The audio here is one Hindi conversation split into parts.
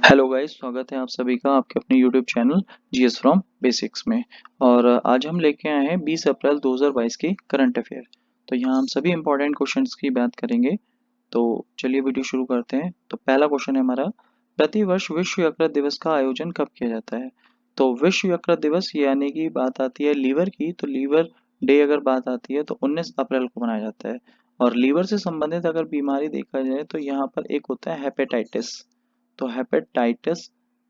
हेलो गाइस, स्वागत है आप सभी का आपके अपने YouTube channel GS from basics में। और आज हम लेके आए हैं 20 अप्रैल 2022 की करंट अफेयर। तो यहाँ हम सभी इंपॉर्टेंट क्वेश्चंस की बात करेंगे। तो चलिए वीडियो शुरू करते हैं। तो पहला क्वेश्चन है हमारा, प्रतिवर्ष विश्व यकृत दिवस का आयोजन कब किया जाता है? तो विश्व यकृत दिवस यानी कि बात आती है लीवर की, तो लीवर डे अगर बात आती है तो 19 अप्रैल को मनाया जाता है। और लीवर से संबंधित अगर बीमारी देखा जाए तो यहाँ पर एक होता है हेपेटाइटिस। तो हेपेटाइटिस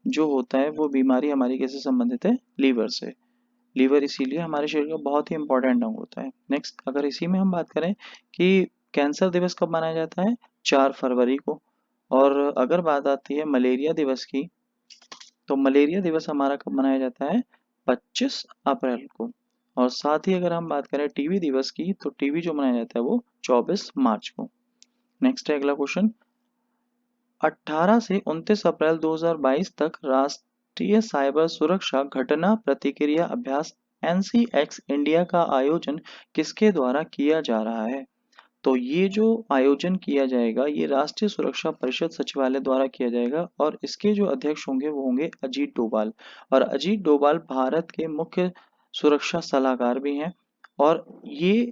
जो होता है वो बीमारी हमारी कैसे संबंधित है? लीवर से। लीवर इसीलिए हमारे शरीर का बहुत ही इंपॉर्टेंट अंग होता है। नेक्स्ट अगर इसी में हम बात करें कि कैंसर दिवस कब मनाया जाता है? 4 फरवरी को। और अगर बात आती है मलेरिया दिवस की, तो मलेरिया दिवस हमारा कब मनाया जाता है? 25 अप्रैल को। और साथ ही अगर हम बात करें टीबी दिवस की, तो टीबी जो मनाया जाता है वो 24 मार्च को। नेक्स्ट है अगला क्वेश्चन, 18 से 29 अप्रैल 2022 तक राष्ट्रीय साइबर सुरक्षा घटना प्रतिक्रिया अभ्यास एनसीएक्स इंडिया का आयोजन किसके द्वारा किया जा रहा है? तो ये जो आयोजन किया जाएगा ये राष्ट्रीय सुरक्षा परिषद सचिवालय द्वारा किया जाएगा, और इसके जो अध्यक्ष होंगे वो होंगे अजीत डोभाल। और अजीत डोभाल भारत के मुख्य सुरक्षा सलाहकार भी हैं। और ये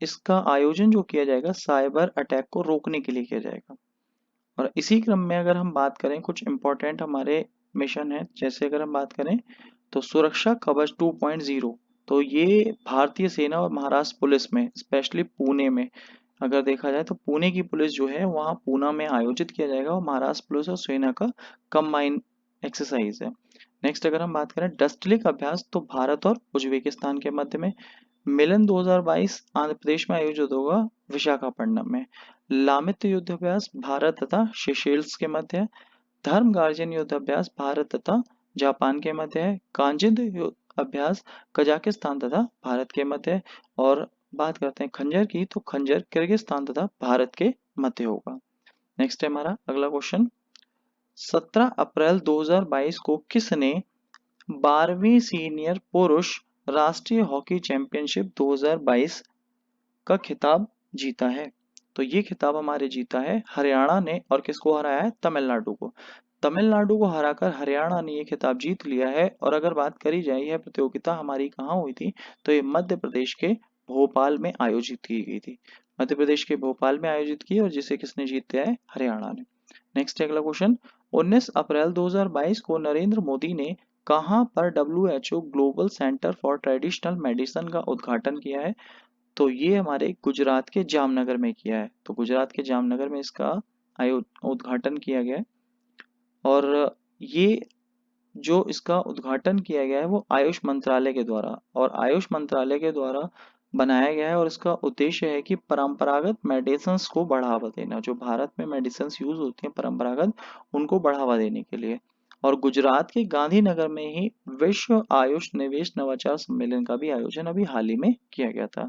इसका आयोजन जो किया जाएगा साइबर अटैक को रोकने के लिए किया जाएगा। और इसी क्रम में अगर हम बात करें कुछ इम्पोर्टेंट हमारे मिशन है, जैसे अगर हम बात करें तो सुरक्षा कवच 2.0। तो ये भारतीय सेना और महाराष्ट्र पुलिस में, स्पेशली पुणे में अगर देखा जाए तो पुणे की पुलिस जो है वहाँ पूना में आयोजित किया जाएगा, और महाराष्ट्र पुलिस और सेना का कंबाइन एक्सरसाइज है। नेक्स्ट अगर हम बात करें डस्टलिक अभ्यास, तो भारत और उज्बेकिस्तान के मध्य में। मिलन 2022 आंध्र प्रदेश में आयोजित होगा विशाखापट्टनम में। लामित्य युद्धाभ्यास भारत तथा सेशेल्स के मध्य है। धर्म गार्जियन युद्धाभ्यास भारत तथा जापान के मध्य है। कांजिंद अभ्यास कजाकिस्तान तथा भारत के मध्य है। और बात करते हैं खंजर की, तो खंजर किर्गिस्तान तथा भारत के मध्य होगा। नेक्स्ट है हमारा अगला क्वेश्चन, 17 अप्रैल 2022 को किसने 12वीं सीनियर पुरुष राष्ट्रीय हॉकी चैंपियनशिप 2022 का खिताब जीता है? तो ये खिताब हमारे जीता है हरियाणा ने, और किसको हराया है? तमिलनाडु को। तमिलनाडु को हराकर हरियाणा ने ये खिताब जीत लिया है। और अगर बात करी जाए यह प्रतियोगिता हमारी कहाँ हुई थी, तो ये मध्य प्रदेश के भोपाल में आयोजित की गई थी। मध्य प्रदेश के भोपाल में आयोजित की, और जिसे किसने जीत लिया है? हरियाणा ने। नेक्स्ट अगला क्वेश्चन, 19 अप्रैल 2022 को नरेंद्र मोदी ने कहां पर WHO global centre for traditional medicine का उद्घाटन किया है? तो ये हमारे गुजरात के जामनगर में किया है। तो गुजरात के जामनगर में इसका उद्घाटन किया गया है। और ये जो इसका उद्घाटन किया गया है वो आयुष मंत्रालय के द्वारा, और आयुष मंत्रालय के द्वारा बनाया गया है। और इसका उद्देश्य है कि परंपरागत मेडिसिन्स को बढ़ावा देना, जो भारत में मेडिसिन्स यूज होती हैं परंपरागत, उनको बढ़ावा देने के लिए। और गुजरात के गांधीनगर में ही विश्व आयुष निवेश नवाचार सम्मेलन का भी आयोजन अभी हाल ही में किया गया था।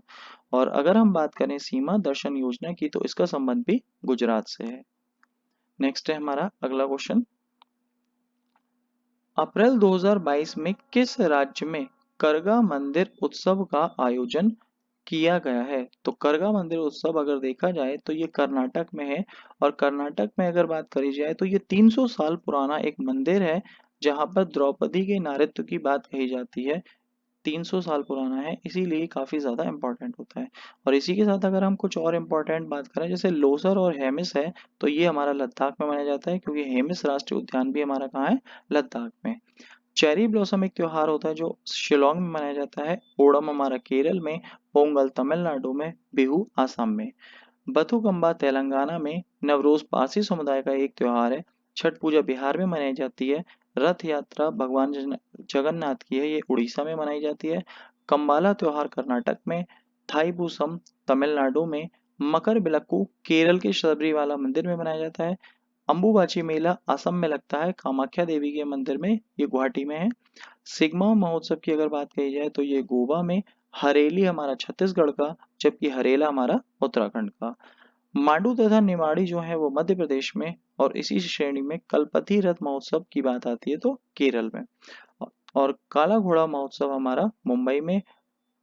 और अगर हम बात करें सीमा दर्शन योजना की, तो इसका संबंध भी गुजरात से है। नेक्स्ट है हमारा अगला क्वेश्चन, अप्रैल 2022 में किस राज्य में करगा मंदिर उत्सव का आयोजन किया गया है? तो करगा मंदिर उत्सव अगर देखा जाए तो ये कर्नाटक में है। और कर्नाटक में अगर बात करी जाए तो ये 300 साल पुराना एक मंदिर है, जहां पर द्रौपदी के नारित्व की बात कही जाती है। 300 साल पुराना है, इसीलिए काफी ज्यादा इम्पोर्टेंट होता है। और इसी के साथ अगर हम कुछ और इम्पोर्टेंट बात करें, जैसे लोसर और हेमिस है, तो ये हमारा लद्दाख में मनाया जाता है, क्योंकि हेमिस राष्ट्रीय उद्यान भी हमारा कहाँ है? लद्दाख में। चेरी ब्लॉसम एक त्योहार होता है जो शिलोंग में मनाया जाता है। ओणम हमारा केरल में, पोंगल तमिलनाडु में, बिहू आसाम में। बथुकम्बा तेलंगाना में, नवरोज पारसी समुदाय का एक त्योहार है। छठ पूजा बिहार में मनाई जाती है। रथ यात्रा भगवान जगन्नाथ की है, ये उड़ीसा में मनाई जाती है। कम्बाला त्योहार कर्नाटक में, थाईपुसम तमिलनाडु में, मकर बिलक्कू केरल के शबरीवाला मंदिर में मनाया जाता है। अम्बुबाची मेला असम में लगता है, कामाख्या देवी के मंदिर में, ये गुवाहाटी में है। सिग्मा महोत्सव की अगर बात कही जाए तो ये गोवा में। हरेली हमारा छत्तीसगढ़ का, जबकि हरेला हमारा उत्तराखंड का। मांडू तथा निमाड़ी जो है वो मध्य प्रदेश में। और इसी श्रेणी में कलपति रथ महोत्सव की बात आती है तो केरल में। और काला घोड़ा महोत्सव हमारा मुंबई में।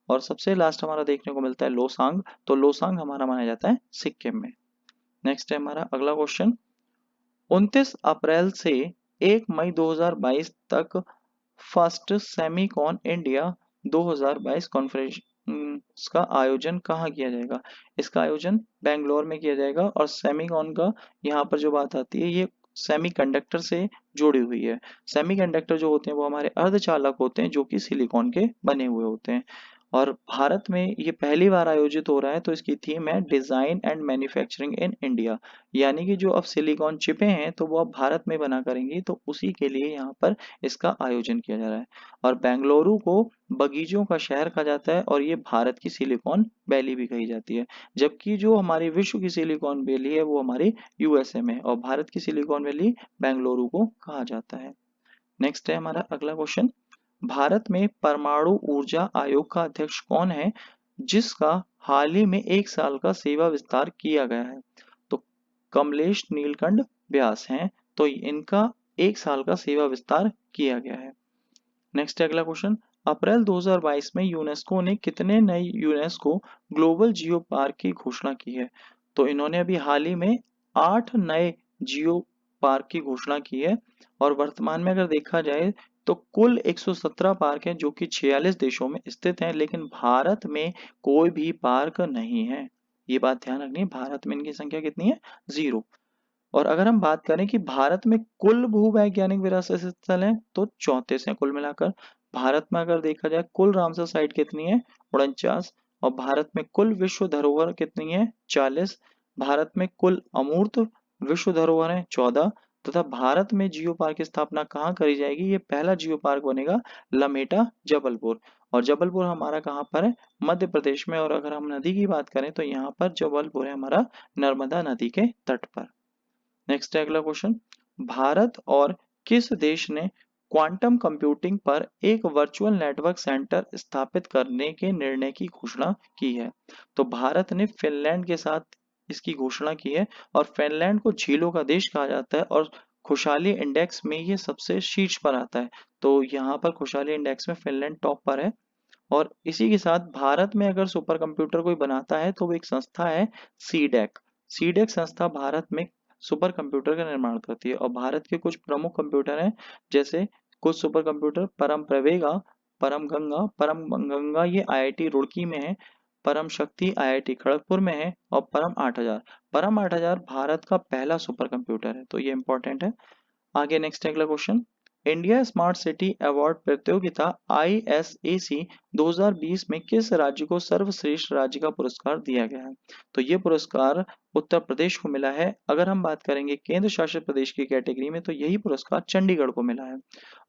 और सबसे लास्ट हमारा देखने को मिलता है लोसांग, तो लोसांग हमारा माना जाता है सिक्किम में। नेक्स्ट है हमारा अगला क्वेश्चन, 29 अप्रैल से 1 मई 2022 तक फर्स्ट सेमीकॉन इंडिया 2022 कॉन्फ्रेंस का आयोजन कहाँ किया जाएगा? इसका आयोजन बेंगलोर में किया जाएगा। और सेमीकॉन का यहाँ पर जो बात आती है, ये सेमीकंडक्टर से जुड़ी हुई है। सेमीकंडक्टर जो होते हैं वो हमारे अर्धचालक होते हैं जो कि सिलिकॉन के बने हुए होते हैं। और भारत में ये पहली बार आयोजित हो रहा है, तो इसकी थीम है design and manufacturing in India. यानी कि जो अब सिलिकॉन चिपें हैं तो वो अब भारत में बना करेंगी, तो उसी के लिए यहाँ पर इसका आयोजन किया जा रहा है। और बेंगलुरु को बगीचों का शहर कहा जाता है और ये भारत की सिलिकॉन वैली भी कही जाती है। जबकि जो हमारी विश्व की सिलिकॉन वैली है वो हमारी यूएसए में, और भारत की सिलिकॉन वैली बेंगलुरु को कहा जाता है। नेक्स्ट है हमारा अगला क्वेश्चन, भारत में परमाणु ऊर्जा आयोग का अध्यक्ष कौन है जिसका हाल ही में 1 साल का सेवा विस्तार किया गया है? तो कमलेश नीलकंठ व्यास हैं, तो इनका 1 साल का सेवा विस्तार किया गया है। नेक्स्ट है अगला क्वेश्चन, अप्रैल 2022 में यूनेस्को ने कितने नए यूनेस्को ग्लोबल जियो पार्क की घोषणा की है? तो इन्होंने अभी हाल ही में 8 नए जियो पार्क की घोषणा की है। और वर्तमान में अगर देखा जाए तो कुल 117 पार्क हैं जो कि 46 देशों में स्थित हैं, लेकिन भारत में कोई भी पार्क नहीं है। ये बात ध्यान रखनी है, भारत में इनकी संख्या कितनी है? 0। और अगर हम बात करें कि भारत में कुल भूवैज्ञानिक विरासत स्थल हैं तो 34 हैं कुल मिलाकर। भारत में अगर देखा जाए कुल रामसर साइट कितनी है? 49। और भारत में कुल विश्व धरोहर कितनी है? 40। भारत में कुल अमूर्त विश्व धरोहर है 14। तथा भारत में जियो पार्क की स्थापना कहाँ करी जाएगी? ये पहला जियो पार्क बनेगा लमेटा जबलपुर। और जबलपुर हमारा कहाँ पर है? मध्य प्रदेश में। और अगर हम नदी की बात करें तो यहाँ पर जबलपुर है हमारा नर्मदा नदी के तट पर। नेक्स्ट है अगला क्वेश्चन, भारत और किस देश ने क्वांटम कंप्यूटिंग पर एक वर्चुअल नेटवर्क सेंटर स्थापित करने के निर्णय की घोषणा की है? तो भारत ने फिनलैंड के साथ इसकी घोषणा की है। और फिनलैंड को झीलों का देश कहा जाता है और खुशहाली इंडेक्स में ये सबसे शीर्ष पर आता है। तो यहाँ पर खुशहाली इंडेक्स में फिनलैंड टॉप पर है। और इसी के साथ भारत में अगर सुपर कंप्यूटर कोई बनाता है तो वो एक संस्था है सीडेक। सीडेक संस्था भारत में सुपर कंप्यूटर का निर्माण करती है। और भारत के कुछ प्रमुख कंप्यूटर हैं, जैसे कुछ सुपर कंप्यूटर परम गंगा ये आईआईटी रुड़की में है, परम शक्ति आईआईटी खड़गपुर में है, और परम 8000 भारत का पहला सुपर कंप्यूटर है। तो ये इंपॉर्टेंट है। आगे नेक्स्ट अगला question, India smart city award प्रतियोगिता ISAC 2020 में किस राज्य को सर्वश्रेष्ठ राज्य का पुरस्कार दिया गया है? तो ये पुरस्कार उत्तर प्रदेश को मिला है। अगर हम बात करेंगे केंद्र शासित प्रदेश की कैटेगरी में तो यही पुरस्कार चंडीगढ़ को मिला है।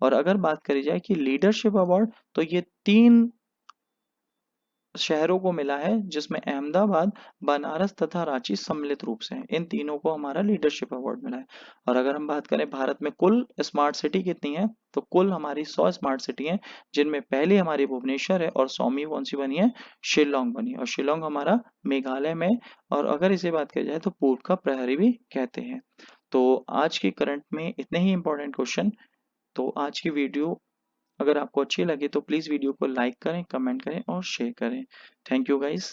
और अगर बात करी जाए कि लीडरशिप अवार्ड, तो ये 3 शहरों को मिला है जिसमें अहमदाबाद, बनारस तथा रांची सम्मिलित रूप से हैं। इन तीनों को हमारा लीडरशिप अवार्ड मिला है। और अगर हम बात करें भारत में कुल स्मार्ट सिटी कितनी है, तो कुल हमारी 100 स्मार्ट सिटी हैं, जिनमें पहली हमारी भुवनेश्वर है और 100वीं कौन सी बनी है? शिलोंग बनी है। और शिलोंग हमारा मेघालय में। और अगर इसे बात की जाए तो पूर्व का प्रहरी भी कहते हैं। तो आज की करंट में इतने ही इंपॉर्टेंट क्वेश्चन। तो आज की वीडियो अगर आपको अच्छी लगे तो प्लीज़ वीडियो को लाइक करें, कमेंट करें और शेयर करें। Thank you guys.